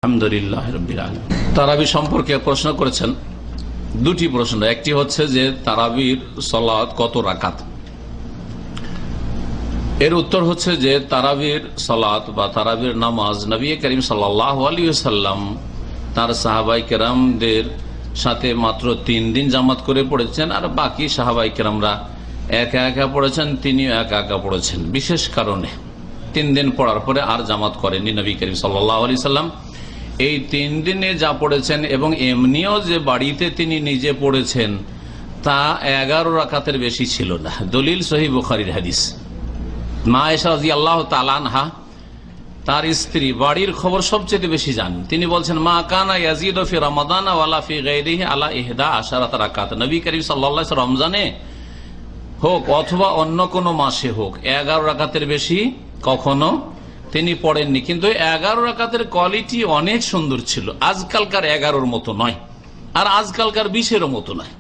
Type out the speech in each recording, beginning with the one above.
আলহামদুলিল্লাহ রাব্বিল আলামিন। তারাবি সম্পর্কে প্রশ্ন করেছেন, দুটি প্রশ্ন। একটি হচ্ছে যে তারাবির সালাত কত রাকাত। এর উত্তর হচ্ছে যে তারাবির সালাত বা তারাবির নামাজ নবী করিম সাল্লাল্লাহু আলাইহি ওয়াসাল্লাম তার সাহাবায়ে কেরামদের সাথে মাত্র 3 দিন জামাত করে পড়েছেন, আর বাকি সাহাবায়ে কেরামরা একা একা পড়েছেন, তিনিও একা একা পড়েছেন। বিশেষ কারণে 3 দিন পড়ার পরে আর জামাত করেননি নবী করিম সাল্লাল্লাহু আলাইহি ওয়াসাল্লাম। এই 3 দিনে যা পড়েছেন এবং এমনিও যে বাড়িতে তিনি নিজে পড়েছেন তা 11 রাকাতের বেশি ছিল না। দলিল সহিহ বুখারীর হাদিস। মা আয়েশা রাদিয়াল্লাহু তাআলা আনহা তার স্ত্রী বাড়ির খবর সবচেয়ে বেশি জানেন। তিনি বলছেন, মা কানা ইয়াজিদু ফি রমাদান ওয়ালা ফি গায়রিহি আলা 11 রাকাত। নবী করিম সাল্লাল্লাহু আলাইহি ওয়াসাল্লাম রমজানে হোক অথবা অন্য কোন মাসে হোক 11 রাকাতের বেশি কখনো তিনি পড়েননি। কিন্তু 11 রাকাতের কোয়ালিটি অনেক সুন্দর ছিল। আজকালকার 11-র মতো নয়, আর আজকালকার 20-এরও মতো নয়।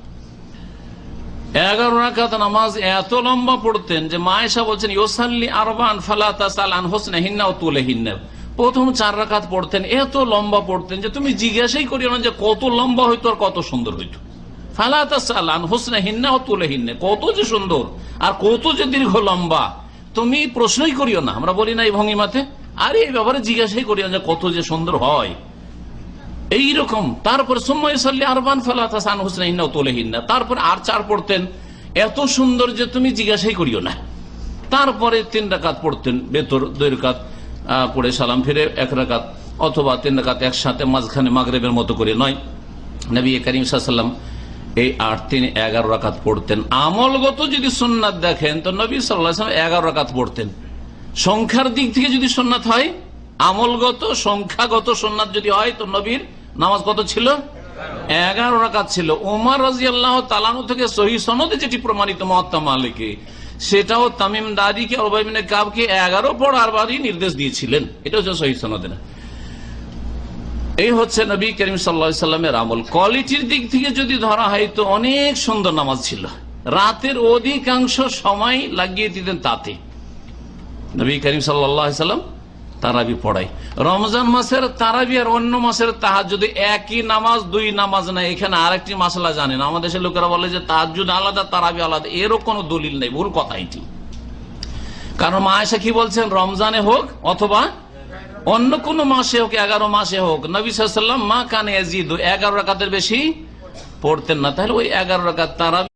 11 রাকাত নামাজ এত লম্বা পড়তেন যে মা আয়েশা বলছেন, ইউসাল্লি আরবান ফালা তাসাল আন হুসনিহিন্না ওয়া তুলিহিন্না। প্রথম 4 রাকাত পড়তেন, এত লম্বা পড়তেন যে তুমি জিজ্ঞাসাই করিও না যে কত লম্বা হইতো আর কত সুন্দর হইতো। ফালা তাসাল আন হুসনিহিন্না ওয়া তুলিহিন্না, কত যে সুন্দর আর কত যে দীর্ঘ লম্বা তুমি প্রশ্নই করিও না। আমরা বলি না এই ভঙ্গিমাতে, আর এই ব্যাপারে জিজ্ঞাসাই করিও না যে কত যে সুন্দর হয় এইরকম। তারপরে সুম্মাইসাল্লি আরবান ফালা তাসান হুসনিহিন্না ওয়া তুলিহিন্না, তারপরে আর 4 পড়তেন এত সুন্দর যে তুমি জিজ্ঞাসাই করিও না। তারপরে 3 রাকাত পড়তেন, বেতর 2 রাকাত পড়ে সালাম ফিরে 1 রাকাত, অথবা 3 রাকাত একসাথে, মাঝখানে মাগরিবের মতো করে নয়। নবী করিম সাল্লাল্লাহু আলাইহি ওয়াসাল্লাম এই 8-3-11 রাকাত পড়তেন। আমলগত যদি সুন্নাত দেখেন তো নবী সাল্লাল্লাহু আলাইহি ওয়াসাল্লাম 11 রাকাত পড়তেন। সংখ্যার দিক থেকে যদি সুন্নাত হয়, আমলগত সংখ্যাগত সুন্নাত যদি হয় তো নবীর নামাজ কত ছিল? 11 রাকাত ছিল। ওমর রাদিয়াল্লাহু তাআলা আনহু থেকে সহিহ সনদে যেটি প্রমাণিত মুওয়াত্তা মালিকে, সেটাও তামিম দারিকে উবাই ইবনে কাবকে 11 পড়ার বারই নির্দেশ দিয়েছিলেন। এটা হচ্ছে সহিহ সনদে। এই হচ্ছে নবী করিম সাল্লাল্লাহু আলাইহি ওয়াসাল্লামের আমল। কোয়ালিটির দিক থেকে যদি ধরা হয় তো অনেক সুন্দর নামাজ ছিল। রাতের অধিকাংশ সময় লাগিয়ে দিতেন তাতে। নবী করিম সাল্লাল্লাহু আলাইহি ওয়াসাল্লাম তারাবি পড়ায়। রমজান মাসের তারাবি আর অন্য মাসের তাহাজ্জুদ একই নামাজ, 2 নামাজ না। এখানে আরেকটি মাসলা জানেন, আমাদের দেশের লোকেরা বলে যে তাহাজ্জুদ আলাদা, তারাবি আলাদা। এরও কোনো দলিল নেই, ভুল কথা এটি। কারণ মা আয়েশা কি বলছেন, রমজানে হোক অথবা অন্য কোন মাসে হোক, 11 মাসে হোক, নবী সাল্লাল্লাহু আলাইহি ওয়াসাল্লাম মা কানা ইয়াজিদু 11 রাকাতের বেশি পড়তেন না। তাহলে ওই 11 রাকাত তারাবি